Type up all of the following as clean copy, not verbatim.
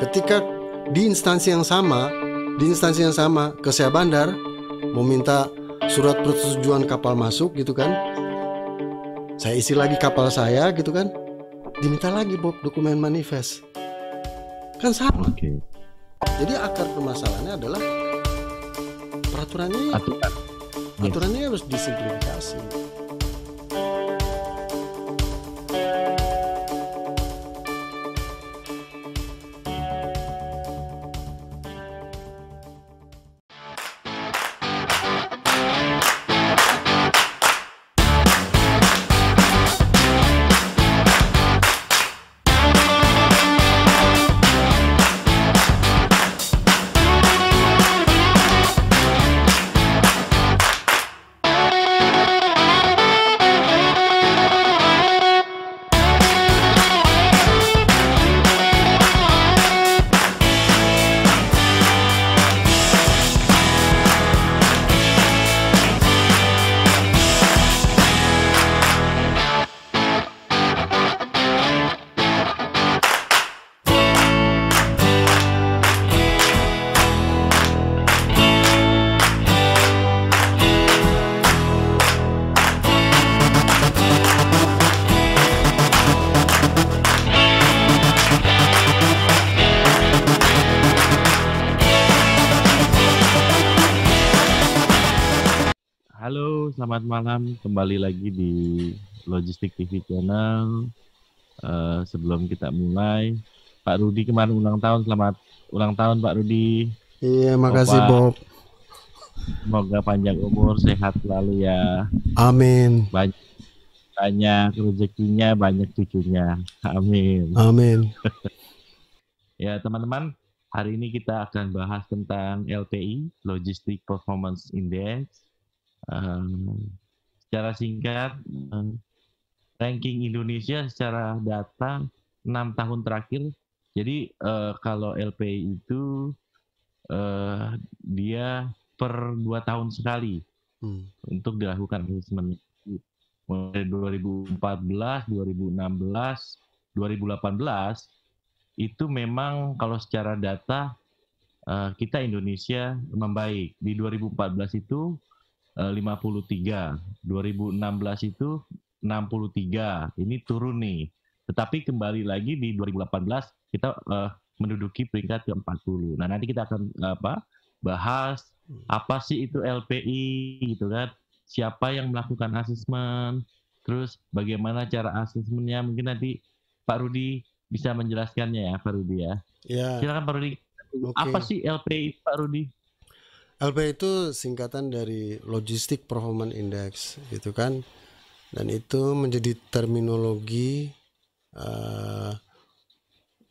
ketika di instansi yang sama ke Syah Bandar mau minta surat persetujuan kapal masuk gitu kan, saya isi lagi kapal saya gitu kan, diminta lagi Bob dokumen manifest, kan sama. Jadi akar permasalahannya adalah aturannya harus disimplifikasi. Selamat malam, kembali lagi di Logistik TV Channel. Sebelum kita mulai, Pak Rudi kemarin ulang tahun, selamat ulang tahun Pak Rudi. Iya, makasih Bob. Semoga panjang umur, sehat selalu ya. Amin. Banyak rezekinya, banyak cucunya. Amin. Amin. Ya teman-teman, hari ini kita akan bahas tentang LPI, Logistic Performance Index. Secara singkat, ranking Indonesia secara data 6 tahun terakhir. Jadi kalau LPI itu dia per 2 tahun sekali untuk dilakukan assessment. Mulai 2014, 2016, 2018 itu memang kalau secara data kita Indonesia membaik. Di 2014 itu 53, 2016 itu 63, ini turun nih. Tetapi kembali lagi di 2018 kita menduduki peringkat ke-40. Nah nanti kita akan bahas apa sih itu LPI gitu kan, siapa yang melakukan asesmen, terus bagaimana cara asesmennya. Mungkin nanti Pak Rudi bisa menjelaskannya ya Pak Rudi ya. Silakan Pak Rudi. Apa sih LPI Pak Rudi? LPI itu singkatan dari Logistic Performance Index gitu kan, dan itu menjadi terminologi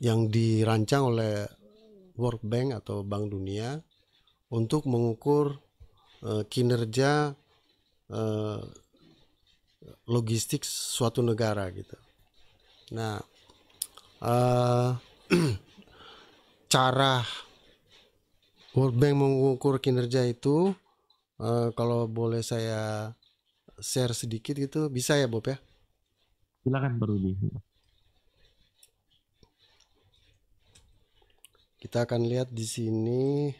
yang dirancang oleh World Bank atau Bank Dunia untuk mengukur kinerja logistik suatu negara gitu. Nah, cara World Bank mengukur kinerja itu, kalau boleh saya share sedikit gitu, bisa ya Bob ya? Silakan Pak Rudi. Kita akan lihat di sini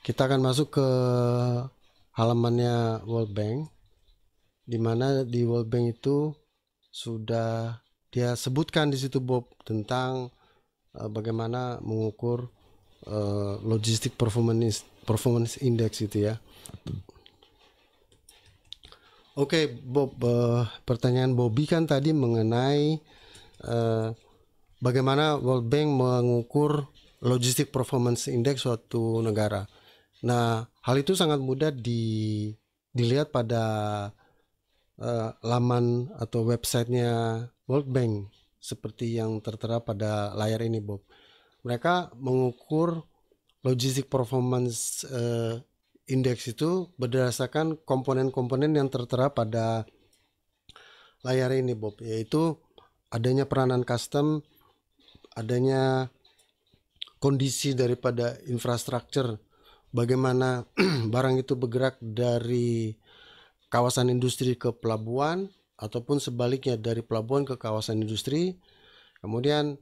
kita akan masuk ke halamannya World Bank, di mana di World Bank itu sudah dia sebutkan di situ Bob tentang bagaimana mengukur logistic performance index itu ya. Oke, Bob, pertanyaan Bobby kan tadi mengenai bagaimana World Bank mengukur logistic performance index suatu negara. Nah, hal itu sangat mudah dilihat pada laman atau websitenya World Bank seperti yang tertera pada layar ini Bob. Mereka mengukur logistic performance index itu berdasarkan komponen-komponen yang tertera pada layar ini Bob, yaitu adanya peranan custom, adanya kondisi daripada infrastruktur, bagaimana barang itu bergerak dari kawasan industri ke pelabuhan, ataupun sebaliknya dari pelabuhan ke kawasan industri. Kemudian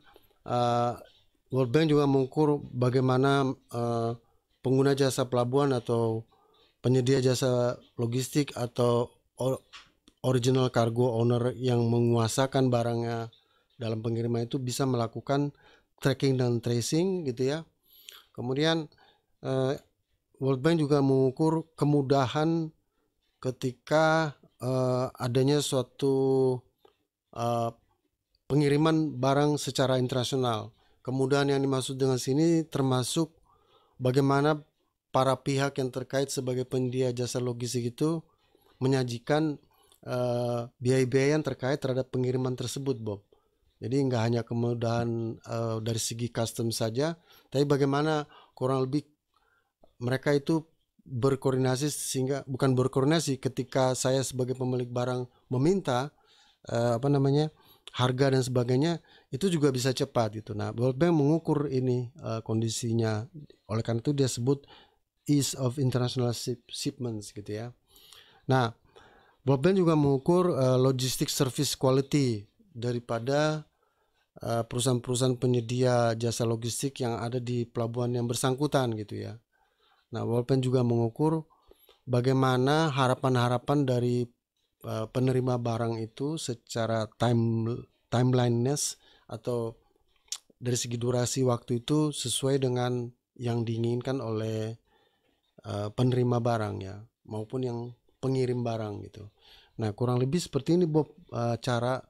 World Bank juga mengukur bagaimana pengguna jasa pelabuhan atau penyedia jasa logistik atau original cargo owner yang menguasakan barangnya dalam pengiriman itu bisa melakukan tracking dan tracing gitu ya. Kemudian World Bank juga mengukur kemudahan ketika adanya suatu pengiriman barang secara internasional. Kemudahan yang dimaksud dengan sini termasuk bagaimana para pihak yang terkait sebagai penyedia jasa logistik itu menyajikan biaya-biaya yang terkait terhadap pengiriman tersebut, Bob. Jadi nggak hanya kemudahan dari segi custom saja, tapi bagaimana kurang lebih mereka itu berkoordinasi, sehingga bukan berkoordinasi ketika saya sebagai pemilik barang meminta harga dan sebagainya, itu juga bisa cepat gitu. Nah, World Bank mengukur ini kondisinya. Oleh karena itu dia sebut ease of international shipments gitu ya. Nah, World Bank juga mengukur logistic service quality daripada perusahaan-perusahaan penyedia jasa logistik yang ada di pelabuhan yang bersangkutan gitu ya. Nah, World Bank juga mengukur bagaimana harapan-harapan dari penerima barang itu secara timeliness atau dari segi durasi waktu itu sesuai dengan yang diinginkan oleh penerima barang ya, maupun yang pengirim barang gitu. Nah, kurang lebih seperti ini Bob, cara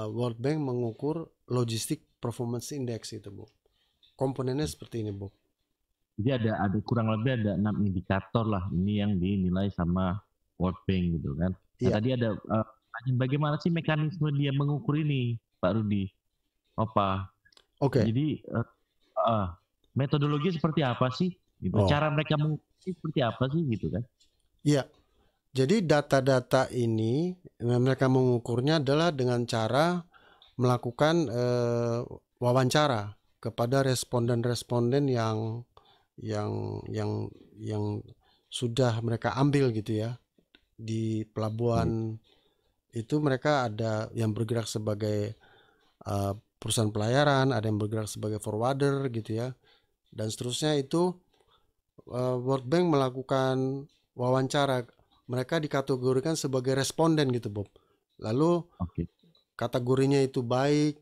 World Bank mengukur logistik performance index itu Bob. Komponennya seperti ini Bob. Jadi ada kurang lebih ada 6 indikator lah ini yang dinilai sama World Bank gitu kan. Nah, tadi ada bagaimana sih mekanisme dia mengukur ini, Pak Rudi? Oke. Jadi metodologi seperti apa sih? Gitu. Cara mereka mengukur seperti apa sih gitu kan? Iya. Jadi data-data ini mereka mengukurnya adalah dengan cara melakukan wawancara kepada responden-responden yang sudah mereka ambil gitu ya di pelabuhan. Itu mereka ada yang bergerak sebagai perusahaan pelayaran, ada yang bergerak sebagai forwarder gitu ya, dan seterusnya. Itu World Bank melakukan wawancara, mereka dikategorikan sebagai responden gitu Bob. Lalu kategorinya itu baik,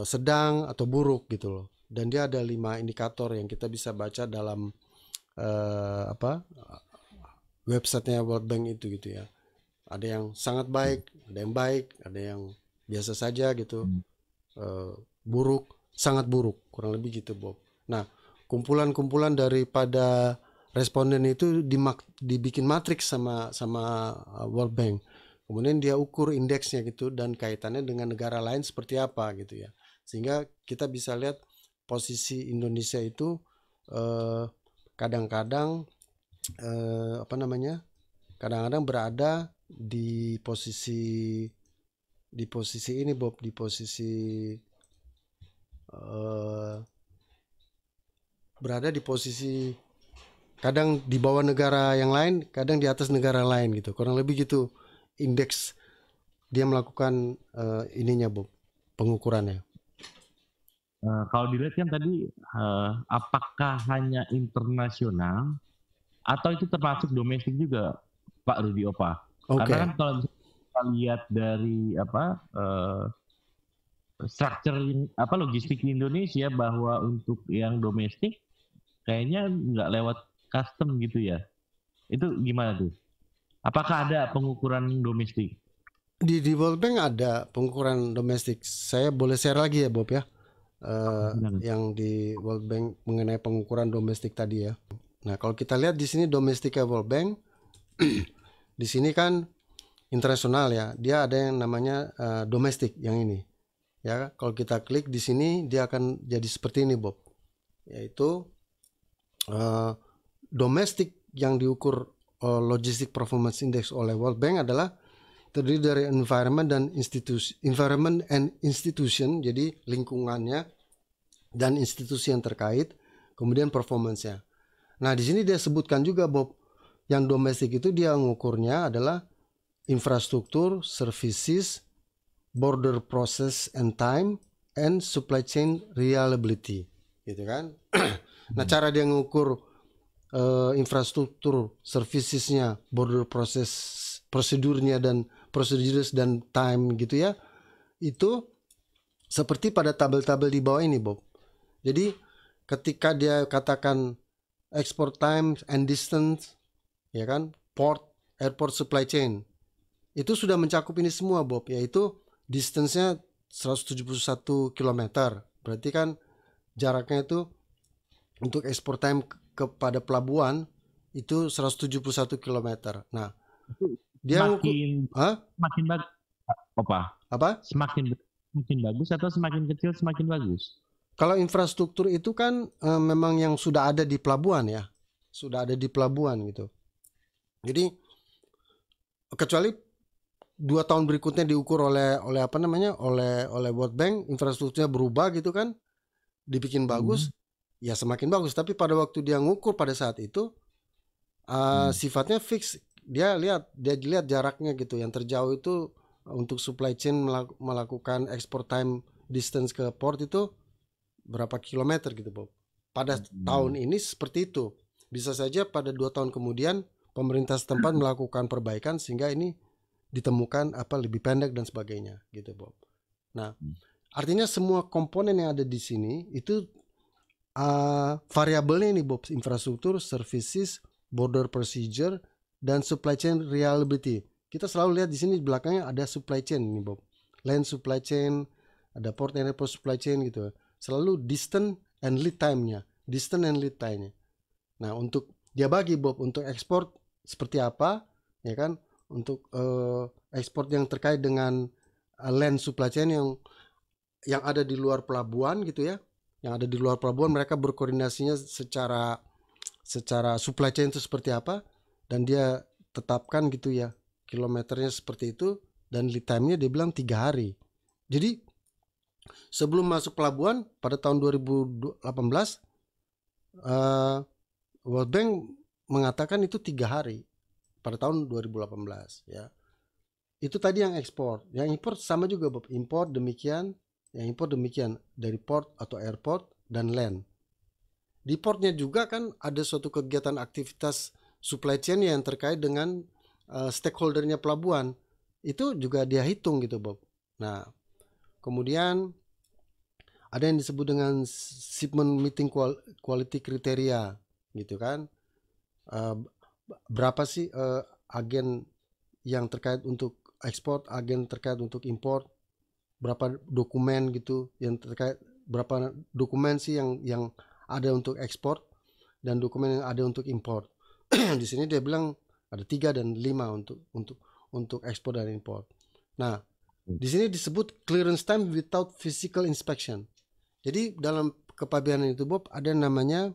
sedang atau buruk gitu loh. Dan dia ada 5 indikator yang kita bisa baca dalam websitenya World Bank itu gitu ya. Ada yang sangat baik, ada yang baik, ada yang biasa saja gitu, buruk, sangat buruk, kurang lebih gitu Bob. Nah, kumpulan-kumpulan daripada responden itu dibikin matriks sama World Bank. Kemudian dia ukur indeksnya gitu dan kaitannya dengan negara lain seperti apa gitu ya. Sehingga kita bisa lihat posisi Indonesia itu kadang-kadang kadang-kadang berada di posisi ini Bob, di posisi berada di posisi kadang di bawah negara yang lain, kadang di atas negara lain gitu. Kurang lebih gitu indeks dia melakukan ininya Bob, pengukurannya. Kalau dilihat kan tadi apakah hanya internasional atau itu termasuk domestik juga, Pak Rudi Opa? Karena kan kalau kita lihat dari structure logistik di Indonesia, bahwa untuk yang domestik kayaknya nggak lewat custom gitu ya. Itu gimana tuh? Apakah ada pengukuran domestik? Di World Bank ada pengukuran domestik. Saya boleh share lagi ya Bob ya. Yang di World Bank mengenai pengukuran domestik tadi ya. Nah, kalau kita lihat di sini domestiknya World Bank, di sini kan internasional ya. Dia ada yang namanya domestik yang ini. Ya, kalau kita klik di sini dia akan jadi seperti ini Bob. Yaitu domestik yang diukur Logistic Performance Index oleh World Bank adalah terdiri dari environment and institution, jadi lingkungannya dan institusi yang terkait, kemudian performance-nya. Nah, di sini dia sebutkan juga Bob, Yang domestik itu dia ngukurnya adalah infrastruktur, services, border process and time, and supply chain reliability, gitu kan? Nah, cara dia ngukur infrastruktur, servicesnya, border process, prosedurnya dan procedures dan time gitu ya, itu seperti pada tabel-tabel di bawah ini, Bob. Jadi ketika dia katakan export time and distance, ya kan, port, airport supply chain, itu sudah mencakup ini semua, Bob, yaitu distance-nya 171 km. Berarti kan jaraknya itu untuk export time kepada pelabuhan itu 171 km. Nah, dia semakin bagus apa? Semakin bagus atau semakin kecil semakin bagus? Kalau infrastruktur itu kan memang yang sudah ada di pelabuhan ya, sudah ada di pelabuhan gitu. Jadi kecuali 2 tahun berikutnya diukur oleh apa namanya oleh World Bank, infrastrukturnya berubah gitu kan, dibikin bagus, ya semakin bagus. Tapi pada waktu dia ngukur pada saat itu sifatnya fix. Dia lihat jaraknya gitu. Yang terjauh itu untuk supply chain melakukan export time distance ke port itu berapa kilometer gitu, Bob. Pada tahun ini seperti itu. Bisa saja pada 2 tahun kemudian pemerintah setempat melakukan perbaikan sehingga ini ditemukan apa lebih pendek dan sebagainya gitu, Bob. Nah, artinya semua komponen yang ada di sini itu variabelnya ini, Bob, infrastruktur, services, border procedure, dan supply chain reliability. Kita selalu lihat di sini di belakangnya ada supply chain ini, Bob. Land supply chain, ada port and airport supply chain gitu. Selalu distance and lead time-nya. Distance and lead time-nya. Nah, untuk dia bagi, Bob, untuk ekspor seperti apa, ya kan? Untuk ekspor yang terkait dengan land supply chain yang ada di luar pelabuhan gitu ya. Yang ada di luar pelabuhan, mereka berkoordinasinya secara supply chain itu seperti apa, dan dia tetapkan gitu ya kilometernya seperti itu, dan lead time-nya dia bilang 3 hari. Jadi sebelum masuk pelabuhan pada tahun 2018 World Bank mengatakan itu 3 hari pada tahun 2018 ya. Itu tadi yang ekspor. Yang impor sama juga, Bob. Impor demikian, yang impor demikian dari port atau airport dan land. Di portnya juga kan ada suatu kegiatan aktivitas supply chain yang terkait dengan stakeholdernya pelabuhan. Itu juga dia hitung gitu, Bob. Nah, kemudian ada yang disebut dengan shipment meeting quality criteria gitu kan. Berapa sih agen yang terkait untuk ekspor, agen terkait untuk impor, berapa dokumen gitu yang terkait, berapa dokumen sih yang ada untuk ekspor dan dokumen yang ada untuk impor. Di sini dia bilang ada 3 dan 5 untuk ekspor dan impor. Nah, di sini disebut clearance time without physical inspection. Jadi dalam kepabeanan itu, Bob, ada namanya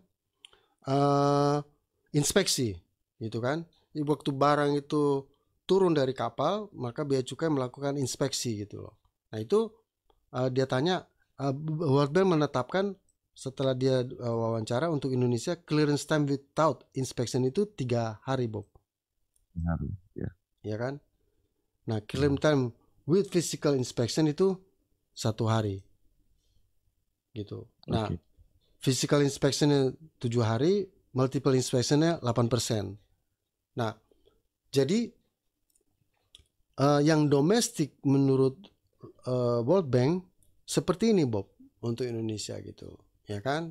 inspeksi gitu kan. Jadi waktu barang itu turun dari kapal, maka bea cukai melakukan inspeksi gitu loh. Nah, itu dia tanya, World Bank menetapkan setelah dia wawancara untuk Indonesia, clearance time without inspection itu 3 hari, Bob. Ya kan? Nah, clearance time with physical inspection itu 1 hari. Gitu. Nah, physical inspection-nya 7 hari, multiple inspection-nya 8%. Nah, jadi yang domestik menurut World Bank seperti ini, Bob, untuk Indonesia gitu, ya kan?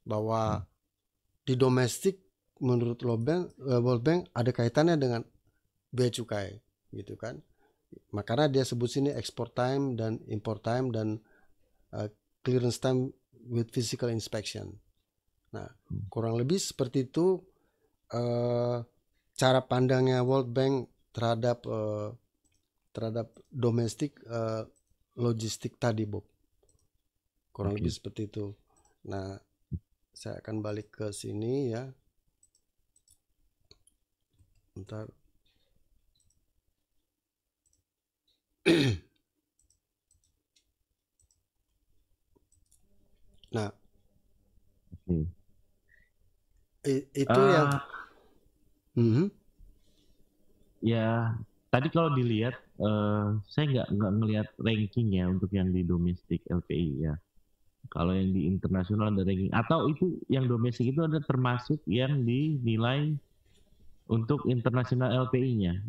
Bahwa di domestik menurut World Bank ada kaitannya dengan bea cukai gitu kan. Makanya dia sebut sini export time dan import time dan clearance time with physical inspection. Nah, kurang lebih seperti itu cara pandangnya World Bank terhadap domestik logistik tadi, Bob. Kurang lebih seperti itu. Nah, saya akan balik ke sini ya. Bentar. Nah, itu yang Ya, tadi kalau dilihat, saya nggak ngelihat ranking ya untuk yang di domestik LPI ya. Kalau yang di internasional ada ranking. Atau itu yang domestik itu ada termasuk yang dinilai untuk internasional LPI-nya.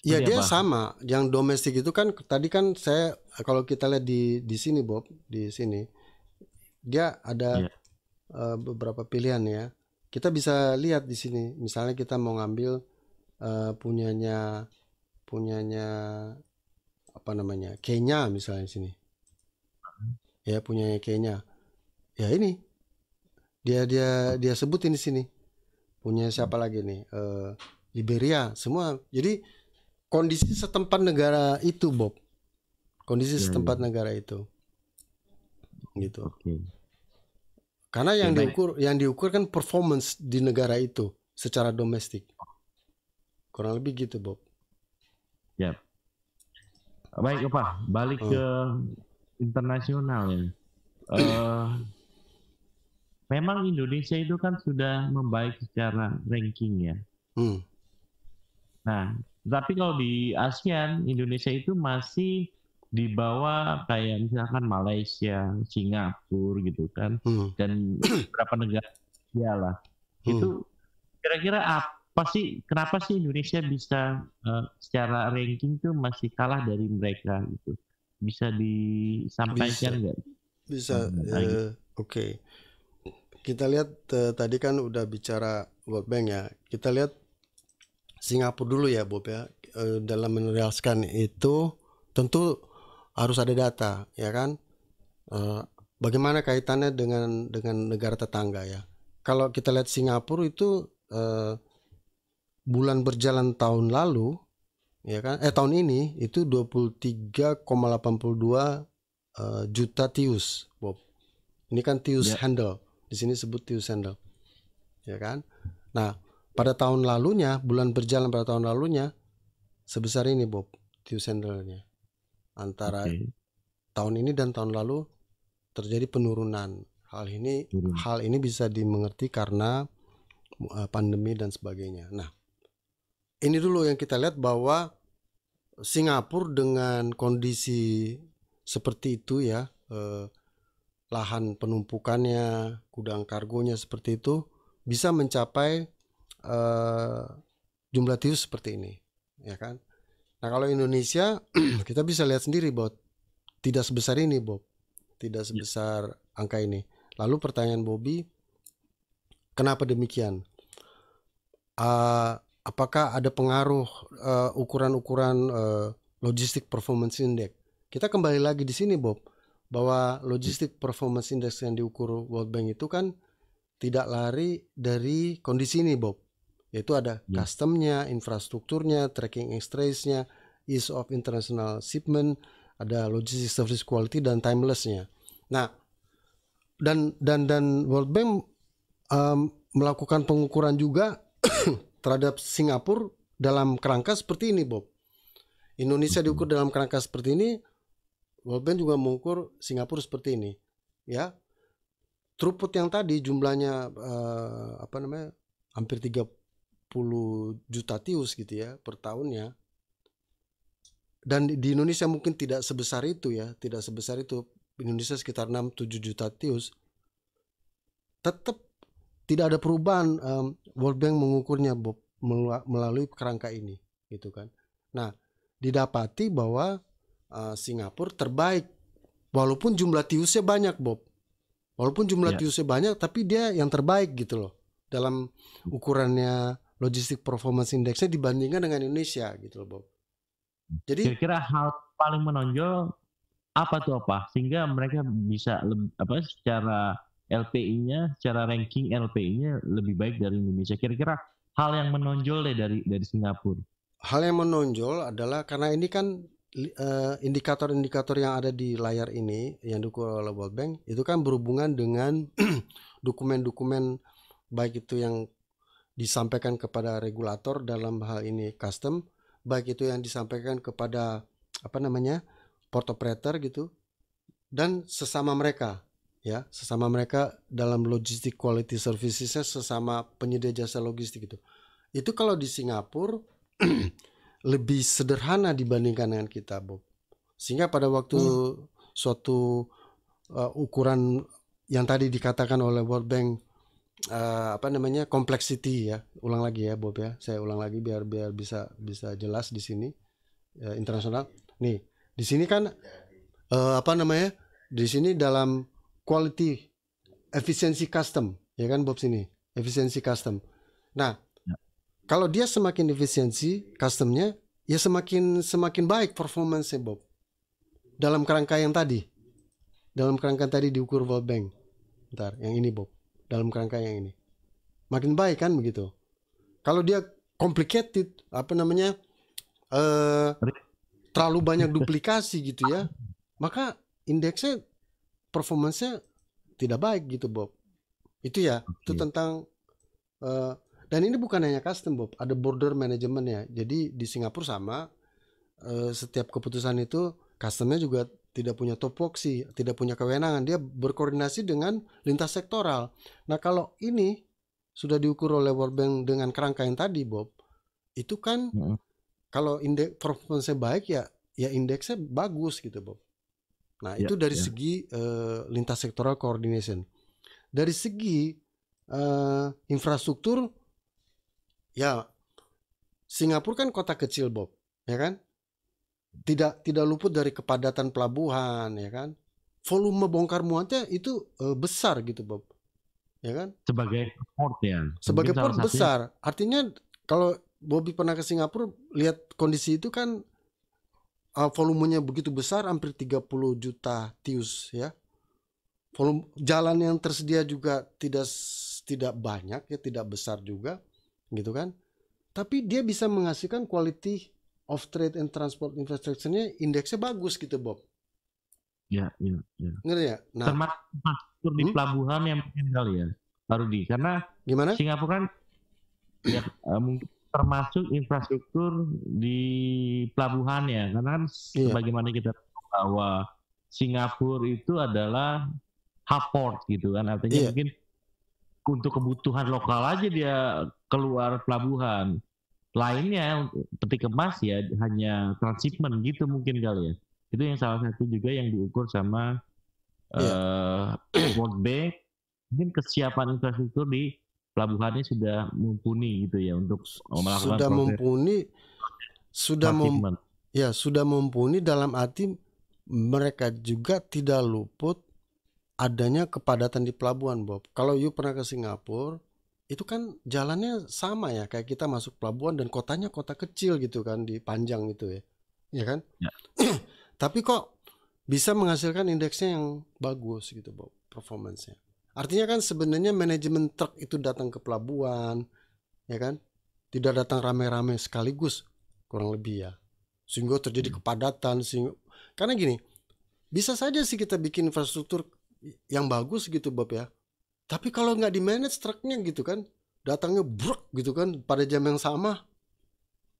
Ya Seperti dia apa? sama. Yang domestik itu kan tadi kan saya kalau kita lihat di sini Bob, di sini dia ada Ya, beberapa pilihan ya. Kita bisa lihat di sini. Misalnya kita mau ngambil punyanya punyanya apa namanya Kenya misalnya di sini. Ya punyanya Kenya. Ya ini dia sebutin di sini. Punya siapa lagi nih? Liberia semua. Jadi kondisi setempat negara itu Bob. Kondisi ya, ya. setempat negara itu gitu. Oke. Karena Oke, baik. yang diukur kan performance di negara itu secara domestik. Kurang lebih gitu Bob. Ya. Baik, Pak. Balik ke internasional ya. Memang Indonesia itu kan sudah membaik secara ranking ya. Nah, tapi kalau di ASEAN, Indonesia itu masih di bawah kayak misalkan Malaysia, Singapura gitu kan, dan beberapa negara ya lah. Itu kira-kira apa sih, kenapa sih Indonesia bisa secara ranking tuh masih kalah dari mereka gitu? Bisa disampaikan nggak? Bisa. Oke. Kita lihat tadi kan udah bicara World Bank ya. Kita lihat Singapura dulu ya Bob ya. Dalam menjelaskan itu tentu harus ada data ya kan. Bagaimana kaitannya dengan negara tetangga ya. Kalau kita lihat Singapura itu bulan berjalan tahun lalu ya kan, tahun ini itu 23,82 juta TEUs Bob. Ini kan TEUs handle. Di sini sebut TEUs handle. Ya kan? Nah, pada tahun lalunya, bulan berjalan pada tahun lalunya sebesar ini Bob, TEUs handle-nya. Antara tahun ini dan tahun lalu terjadi penurunan. Hal ini bisa dimengerti karena pandemi dan sebagainya. Nah, ini dulu yang kita lihat bahwa Singapura dengan kondisi seperti itu ya, lahan penumpukannya, gudang kargonya seperti itu, bisa mencapai jumlah TEUs seperti ini, ya kan? Nah kalau Indonesia kita bisa lihat sendiri Bob, tidak sebesar ini Bob, tidak sebesar angka ini. Lalu pertanyaan Bobby, kenapa demikian? Apakah ada pengaruh ukuran-ukuran logistic performance index? Kita kembali lagi di sini Bob, bahwa logistic performance index yang diukur World Bank itu kan tidak lari dari kondisi ini Bob, yaitu ada customnya, infrastrukturnya, tracking and trace-nya, ease of international shipment, ada logistic service quality dan timeless-nya. Nah, dan World Bank melakukan pengukuran juga terhadap Singapura dalam kerangka seperti ini Bob. Indonesia diukur dalam kerangka seperti ini, World Bank juga mengukur Singapura seperti ini, ya. Throughput yang tadi jumlahnya hampir 30 juta TEUs gitu ya per tahunnya. Dan di Indonesia mungkin tidak sebesar itu ya, tidak sebesar itu. Indonesia sekitar 6-7 juta TEUs. Tetap tidak ada perubahan World Bank mengukurnya Bob melalui kerangka ini, gitu kan. Nah, didapati bahwa Singapura terbaik walaupun jumlah TEUsnya banyak Bob. Walaupun jumlah TEUsnya banyak, tapi dia yang terbaik gitu loh dalam ukurannya logistic performance indexnya dibandingkan dengan Indonesia gitu loh Bob. Jadi kira-kira hal paling menonjol apa tuh sehingga mereka bisa secara LPI-nya, secara ranking LPI-nya lebih baik dari Indonesia. Kira-kira hal yang menonjol deh dari Singapura. Hal yang menonjol adalah karena ini kan indikator-indikator yang ada di layar ini yang diukur oleh World Bank itu kan berhubungan dengan dokumen-dokumen baik itu yang disampaikan kepada regulator dalam hal ini custom, baik itu yang disampaikan kepada port operator gitu, dan sesama mereka ya, sesama mereka dalam logistic quality services, sesama penyedia jasa logistik gitu. itu kalau di Singapura lebih sederhana dibandingkan dengan kita, Bob. Sehingga pada waktu suatu ukuran yang tadi dikatakan oleh World Bank, complexity ya, ulang lagi ya Bob ya, saya ulang lagi biar bisa jelas di sini internasional. Nih di sini kan di sini dalam quality efficiency custom ya kan Bob, sini efisiensi custom. Nah kalau dia semakin efisiensi customnya, ya semakin baik performance-nya Bob. Dalam kerangka yang tadi diukur World Bank. Bentar, yang ini Bob. Dalam kerangka yang ini. Makin baik kan begitu. Kalau dia complicated, terlalu banyak duplikasi gitu ya, maka indeksnya performance-nya tidak baik gitu Bob. Itu ya, itu tentang dan ini bukan hanya custom Bob, ada border manajemennya. Jadi di Singapura sama, setiap keputusan itu customnya juga tidak punya topoksi, tidak punya kewenangan. Dia berkoordinasi dengan lintas sektoral. Nah kalau ini sudah diukur oleh World Bank dengan kerangka yang tadi Bob, itu kan kalau indeks performance baik ya indeksnya bagus gitu Bob. Nah itu dari segi lintas sektoral coordination. Dari segi infrastruktur, ya Singapura kan kota kecil Bob, ya kan? Tidak luput dari kepadatan pelabuhan, ya kan? Volume bongkar muatnya itu besar gitu Bob, ya kan? Sebagai port ya. Sebagai port besar. Artinya kalau Bobby pernah ke Singapura, lihat kondisi itu kan volumenya begitu besar, hampir 30 juta TEUs ya. Volume jalan yang tersedia juga tidak banyak ya, tidak besar juga gitu kan. Tapi dia bisa menghasilkan quality of trade and transport infrastructure-nya, indeksnya bagus gitu Bob. Ya. Ngerti ya? Nah, termasuk di pelabuhan yang mungkin kali ya, Rudi. Karena gimana? Singapura kan ya mungkin termasuk infrastruktur di pelabuhannya. Karena kan sebagaimana kita tahu bahwa Singapura itu adalah hub port gitu kan. Artinya mungkin untuk kebutuhan lokal aja dia keluar pelabuhan. Lainnya peti kemas ya hanya transshipment gitu mungkin kali ya. Itu yang salah satu juga yang diukur sama World Bank. Mungkin kesiapan infrastruktur di pelabuhannya sudah mumpuni gitu ya untuk melakukan sudah mumpuni dalam arti mereka juga tidak luput adanya kepadatan di pelabuhan Bob. Kalau you pernah ke Singapura, itu kan jalannya sama ya kayak kita masuk pelabuhan, dan kotanya kota kecil gitu kan, di panjang gitu ya kan? Ya. Tapi kok bisa menghasilkan indeksnya yang bagus gitu Bob, performance-nya. Artinya kan sebenarnya manajemen truk itu datang ke pelabuhan, ya kan? Tidak datang rame-rame sekaligus, kurang lebih ya. Sehingga terjadi kepadatan. Karena gini, bisa saja sih kita bikin infrastruktur yang bagus gitu Bob ya. Tapi kalau nggak di manage truknya gitu kan, datangnya bruk gitu kan pada jam yang sama,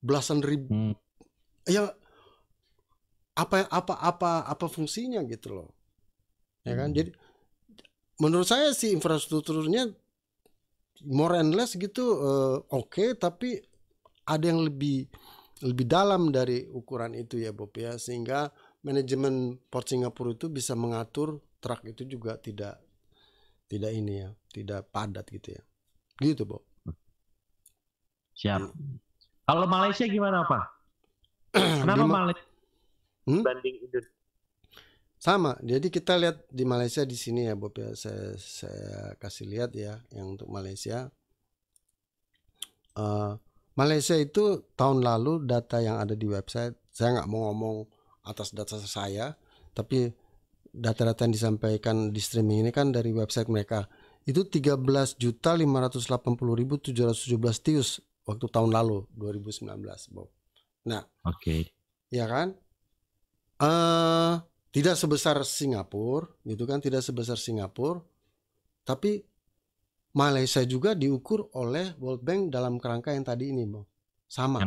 belasan ribu, ya apa fungsinya gitu loh, ya kan? Jadi menurut saya sih infrastrukturnya more and less gitu oke, tapi ada yang lebih dalam dari ukuran itu ya Bob ya, sehingga manajemen Port Singapura itu bisa mengatur truk itu juga tidak ini ya, tidak padat gitu ya. Gitu, Bob. Siap. Kalau Malaysia gimana, Pak? Kenapa Malaysia dibanding Indonesia? Sama. Jadi kita lihat di Malaysia di sini ya, Bob ya. Saya kasih lihat ya yang untuk Malaysia. Malaysia itu tahun lalu data yang ada di website, saya nggak mau ngomong atas data saya, tapi data-data yang disampaikan di streaming ini kan dari website mereka. Itu 13.580.717 TEUs waktu tahun lalu 2019, Bob. Nah, ya kan? Tidak sebesar Singapura, gitu kan? Tidak sebesar Singapura. Tapi Malaysia juga diukur oleh World Bank dalam kerangka yang tadi ini, Bob. Sama.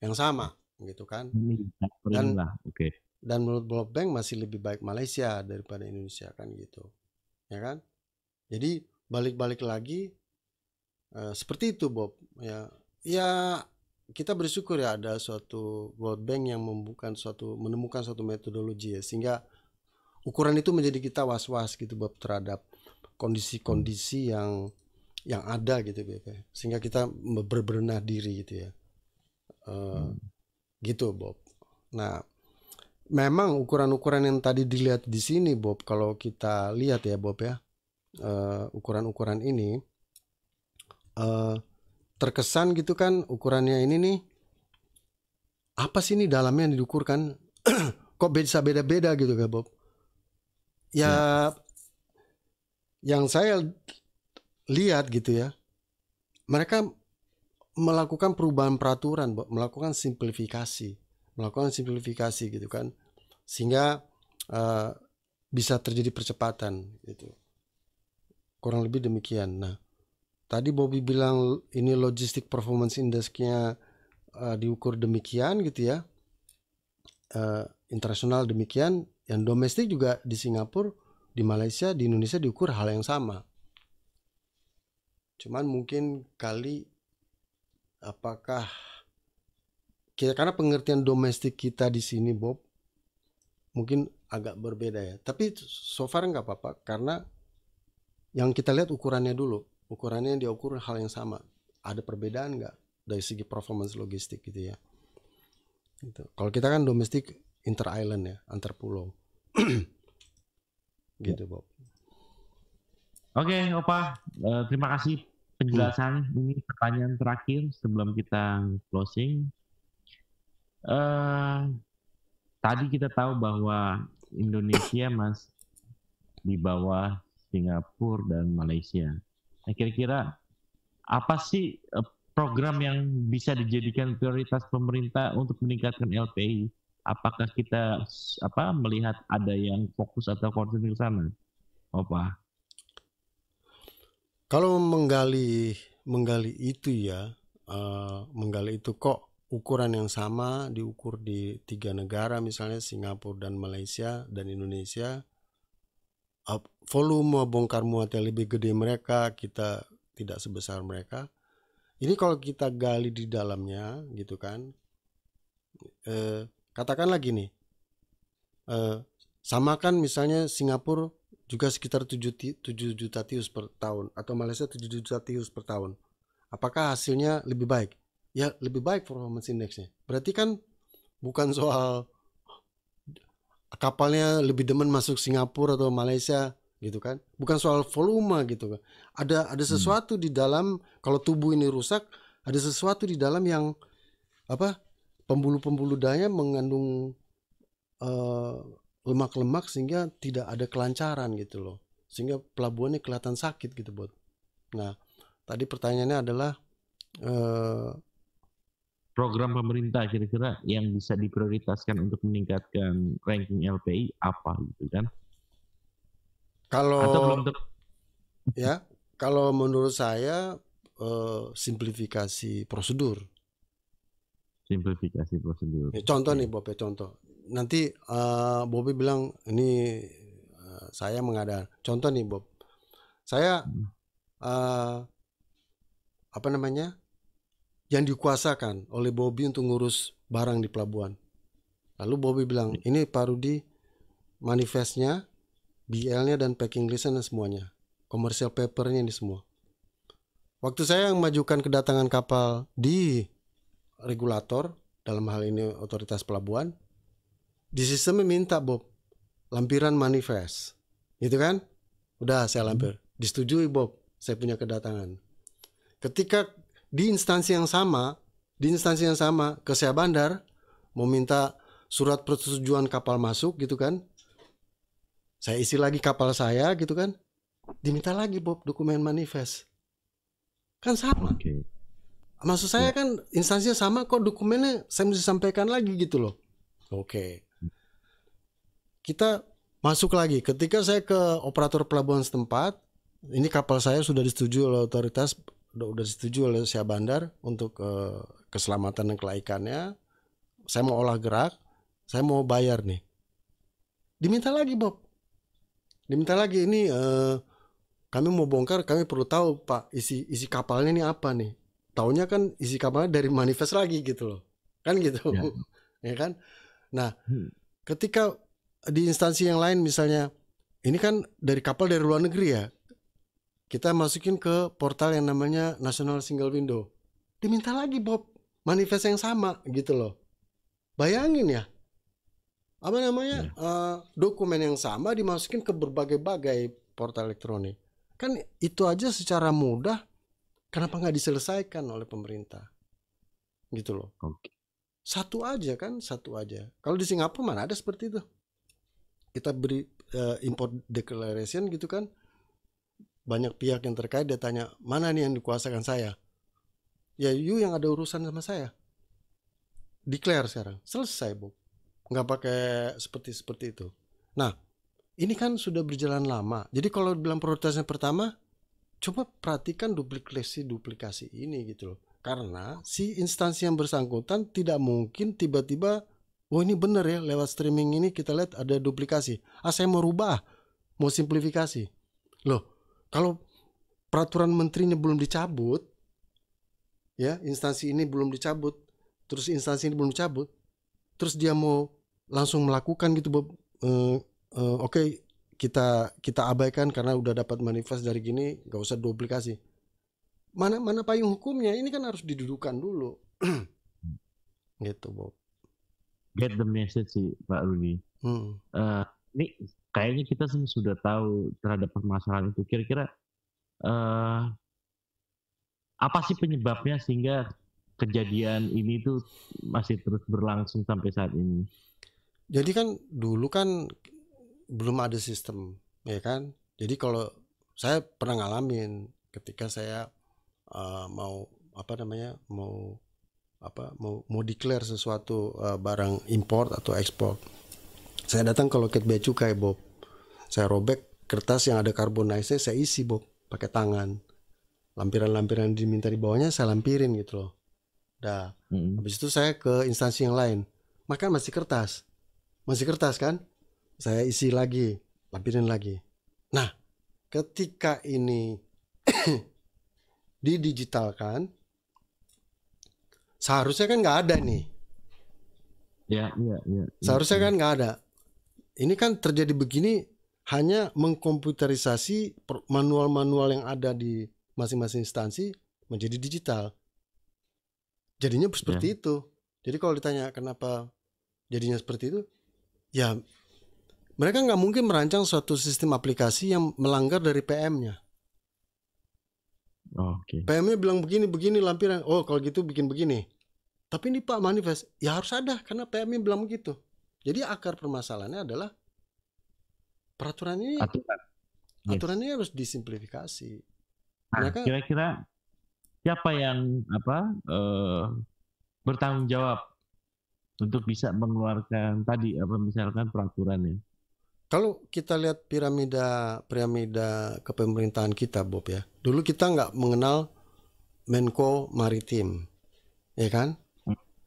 Yang sama, gitu kan? Dan menurut World Bank masih lebih baik Malaysia daripada Indonesia kan gitu, ya kan? Jadi balik lagi seperti itu Bob ya, Ya, kita bersyukur ya ada suatu World Bank yang menemukan suatu metodologi ya, sehingga ukuran itu menjadi kita was-was gitu Bob terhadap kondisi-kondisi yang ada gitu BP, sehingga kita berbenah diri gitu ya. Gitu Bob. Nah, memang ukuran-ukuran yang tadi dilihat di sini Bob, kalau kita lihat ya Bob ya, ukuran-ukuran ini terkesan gitu kan, ukurannya ini nih apa sih nih dalamnya yang diukurkan kok bisa beda-beda gitu kan Bob ya. Yang saya lihat gitu ya, mereka melakukan perubahan peraturan Bob, melakukan simplifikasi gitu kan, sehingga bisa terjadi percepatan gitu, kurang lebih demikian. Nah, tadi Bobby bilang ini logistic performance index-nya diukur demikian gitu ya, internasional demikian, yang domestik juga di Singapura, di Malaysia, di Indonesia diukur hal yang sama. Cuman mungkin kali apakah karena pengertian domestik kita di sini Bob mungkin agak berbeda ya, tapi so far nggak apa-apa karena yang kita lihat ukurannya dulu, ukurannya yang diukur hal yang sama, ada perbedaan nggak dari segi performance logistik gitu ya gitu. Kalau kita kan domestik inter island ya, antar pulau. Gitu Bob. Oke, Opa, terima kasih penjelasan. Ini pertanyaan terakhir sebelum kita closing. Tadi kita tahu bahwa Indonesia masih di bawah Singapura dan Malaysia. Nah, kira-kira apa sih program yang bisa dijadikan prioritas pemerintah untuk meningkatkan LPI? Apakah kita melihat ada yang fokus atau konsen ke sana? Opa? Kalau menggali itu ya, menggali itu kok ukuran yang sama diukur di 3 negara misalnya Singapura dan Malaysia dan Indonesia, volume bongkar muat yang lebih gede mereka, kita tidak sebesar mereka. Ini kalau kita gali di dalamnya gitu kan, katakanlah gini, samakan misalnya Singapura juga sekitar 7 juta TEU per tahun atau Malaysia 7 juta TEU per tahun. Apakah hasilnya lebih baik? Ya lebih baik performance indexnya. Berarti kan bukan soal kapalnya lebih demen masuk Singapura atau Malaysia gitu kan, bukan soal volume gitu kan. Ada sesuatu di dalam, kalau tubuh ini rusak, ada sesuatu di dalam yang pembuluh-pembuluh darahnya mengandung lemak-lemak sehingga tidak ada kelancaran gitu loh, sehingga pelabuhannya kelihatan sakit gitu Bot. Nah, tadi pertanyaannya adalah program pemerintah kira-kira yang bisa diprioritaskan untuk meningkatkan ranking LPI apa gitu kan? Kalau menurut saya simplifikasi prosedur. Contoh nih Bob, contoh. Nanti Bobby bilang ini saya mengada. Contoh nih Bob, saya yang dikuasakan oleh Bobby untuk ngurus barang di pelabuhan. Lalu Bobby bilang, ini Pak Rudi manifestnya, BL-nya dan packing list-nya semuanya, commercial paper-nya ini semua. Waktu saya mengajukan kedatangan kapal di regulator, dalam hal ini otoritas pelabuhan, di sistemnya minta Bob lampiran manifest, gitu kan? Udah saya lampir, disetujui Bob, saya punya kedatangan. Ketika di instansi yang sama ke Syah Bandar mau minta surat persetujuan kapal masuk gitu kan, saya isi lagi kapal saya gitu kan, diminta lagi Bob dokumen manifest, kan sama. Maksud saya kan instansinya sama kok, dokumennya saya mesti sampaikan lagi gitu loh. Kita masuk lagi, ketika saya ke operator pelabuhan setempat, ini kapal saya sudah disetujui oleh otoritas, udah disetujui oleh Syah Bandar untuk keselamatan dan kelaikannya. Saya mau olah gerak, saya mau bayar nih. Diminta lagi Bob, ini kami mau bongkar, kami perlu tahu Pak isi kapalnya ini apa nih. taunya kan isi kapalnya dari manifest lagi gitu loh, kan gitu, Ya. ya kan. Nah, ketika di instansi yang lain misalnya, ini kan dari kapal dari luar negeri ya, kita masukin ke portal yang namanya National Single Window, diminta lagi Bob manifest yang sama gitu loh. Bayangin ya, apa namanya, dokumen yang sama dimasukin ke berbagai-bagai portal elektronik. Kan itu aja secara mudah, kenapa nggak diselesaikan oleh pemerintah? Gitu loh. Oke. Satu aja kan, satu aja. Kalau di Singapura mana ada seperti itu. Kita beri import declaration gitu kan. Banyak pihak yang terkait, dia tanya, mana nih yang dikuasakan saya? Ya you yang ada urusan sama saya. Declare sekarang. Selesai, Bu. Nggak pakai seperti itu. Nah, ini kan sudah berjalan lama. Jadi kalau bilang prioritasnya pertama, coba perhatikan duplikasi ini gitu loh. Karena si instansi yang bersangkutan tidak mungkin tiba-tiba, oh ini benar ya, lewat streaming ini kita lihat ada duplikasi. Saya mau rubah, mau simplifikasi. Loh, kalau peraturan menterinya belum dicabut, ya instansi ini belum dicabut, terus instansi ini belum dicabut, terus dia mau langsung melakukan gitu, oke, kita abaikan karena udah dapat manifest dari gini, gak usah duplikasi. Mana payung hukumnya? Ini kan harus didudukan dulu. Gitu, Bob. Get the message sih, Pak Rudi. Ini kayaknya kita sudah tahu terhadap permasalahan itu. Kira-kira apa sih penyebabnya sehingga kejadian ini tuh masih terus berlangsung sampai saat ini? Jadi kan dulu kan belum ada sistem, ya kan. Jadi kalau saya pernah ngalamin ketika saya mau declare sesuatu barang import atau ekspor, saya datang ke loket bea cukai, Bob. Saya robek kertas yang ada karbonase, saya isi, Bob, pakai tangan. Lampiran-lampiran diminta di bawahnya saya lampirin gitu loh. Habis itu saya ke instansi yang lain, maka masih kertas kan, saya isi lagi, lampirin lagi. Nah, ketika ini didigitalkan, seharusnya kan nggak ada nih. Ya. Seharusnya kan nggak ada. Ini kan terjadi begini hanya mengkomputerisasi manual-manual yang ada di masing-masing instansi menjadi digital. Jadinya seperti itu. Jadi kalau ditanya kenapa jadinya seperti itu, ya mereka nggak mungkin merancang suatu sistem aplikasi yang melanggar dari PM-nya. PM-nya bilang begini lampiran, oh kalau gitu bikin begini. Tapi ini Pak manifest, ya harus ada karena PM-nya bilang begitu. Jadi akar permasalahannya adalah peraturan ini, aturan ini harus disimplifikasi. Kira-kira siapa yang bertanggung jawab untuk bisa mengeluarkan tadi misalkan peraturannya? Kalau kita lihat piramida kepemerintahan kita, Bob ya, dulu kita nggak mengenal Menko Maritim, ya kan?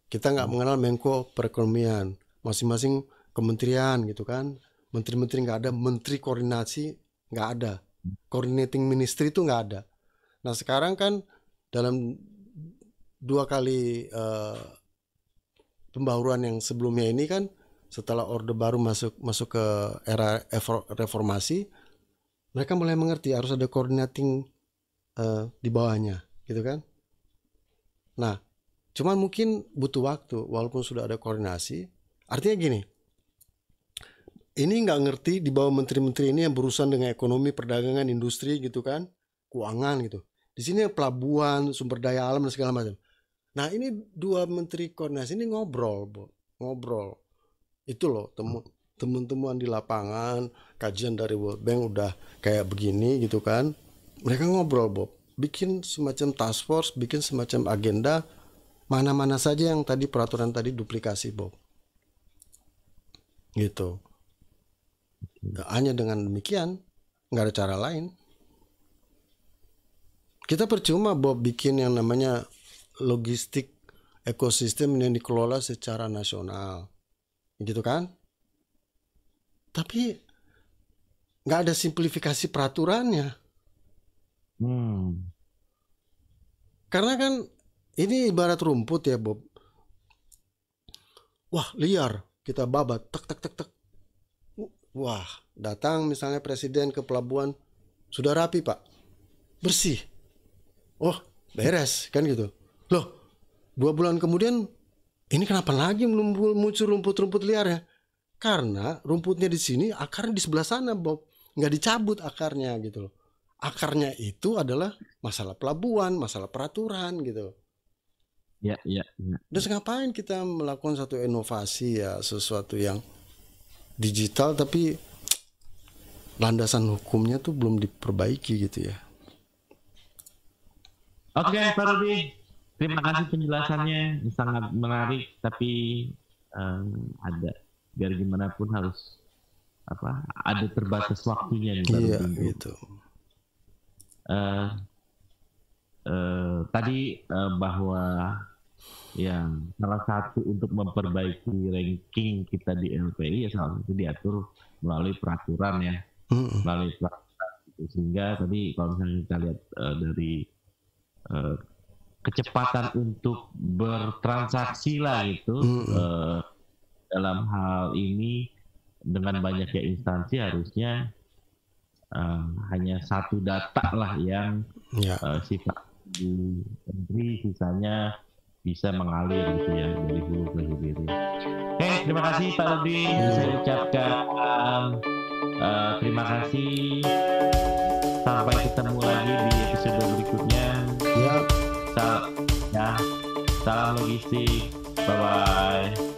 Kita nggak mengenal Menko Perekonomian, masing-masing kementerian gitu kan, menteri-menteri nggak ada, menteri koordinasi nggak ada, coordinating ministry itu nggak ada. Nah sekarang kan dalam 2 kali pembaharuan yang sebelumnya ini kan, setelah Orde Baru masuk ke era reformasi, mereka mulai mengerti harus ada coordinating di bawahnya, gitu kan. Nah, cuman mungkin butuh waktu, walaupun sudah ada koordinasi. Artinya gini, ini nggak ngerti di bawah menteri-menteri ini yang berurusan dengan ekonomi, perdagangan, industri gitu kan, keuangan gitu. Di sini pelabuhan, sumber daya alam dan segala macam. Nah ini 2 menteri koordinasi ini ngobrol. Itu loh temuan-temuan di lapangan, kajian dari World Bank udah kayak begini gitu kan. Mereka ngobrol, Bob, bikin semacam task force, bikin semacam agenda, mana-mana saja yang tadi peraturan tadi duplikasi, Bob. Gitu. Hanya dengan demikian, nggak ada cara lain. Kita percuma, Bob, bikin yang namanya logistik ekosistem yang dikelola secara nasional, gitu kan? Tapi nggak ada simplifikasi peraturannya. Karena kan Ini ibarat rumput ya, Bob. Wah, liar, kita babat, tek tek tek tek. Wah, datang misalnya presiden ke pelabuhan, sudah rapi Pak, bersih. Oh, beres kan gitu. Loh, 2 bulan kemudian ini kenapa lagi muncul rumput-rumput liar ya? Karena rumputnya di sini, akarnya di sebelah sana, Bob. Nggak dicabut akarnya gitu loh. Akarnya itu adalah masalah pelabuhan, masalah peraturan gitu. Ya. Terus ngapain kita melakukan satu inovasi ya, sesuatu yang digital tapi landasan hukumnya tuh belum diperbaiki gitu ya. Oke, Pak Rudi, terima kasih penjelasannya, sangat menarik, tapi ada biar gimana pun harus ada terbatas waktunya nih Pak Iya Rudi. gitu. Tadi bahwa yang salah satu untuk memperbaiki ranking kita di LPI ya salah satu diatur melalui peraturan ya, melalui peraturan gitu. Sehingga tadi kalau misalnya kita lihat dari kecepatan untuk bertransaksi lah gitu, dalam hal ini dengan banyaknya instansi harusnya hanya satu data lah yang sifat di entry, sisanya bisa mengalir gitu ya dari hulu ke hilir. Oke, terima kasih Pak Rudi. Saya ucapkan terima kasih. Sampai ketemu lagi di episode berikutnya. Salam logistik. Bye bye.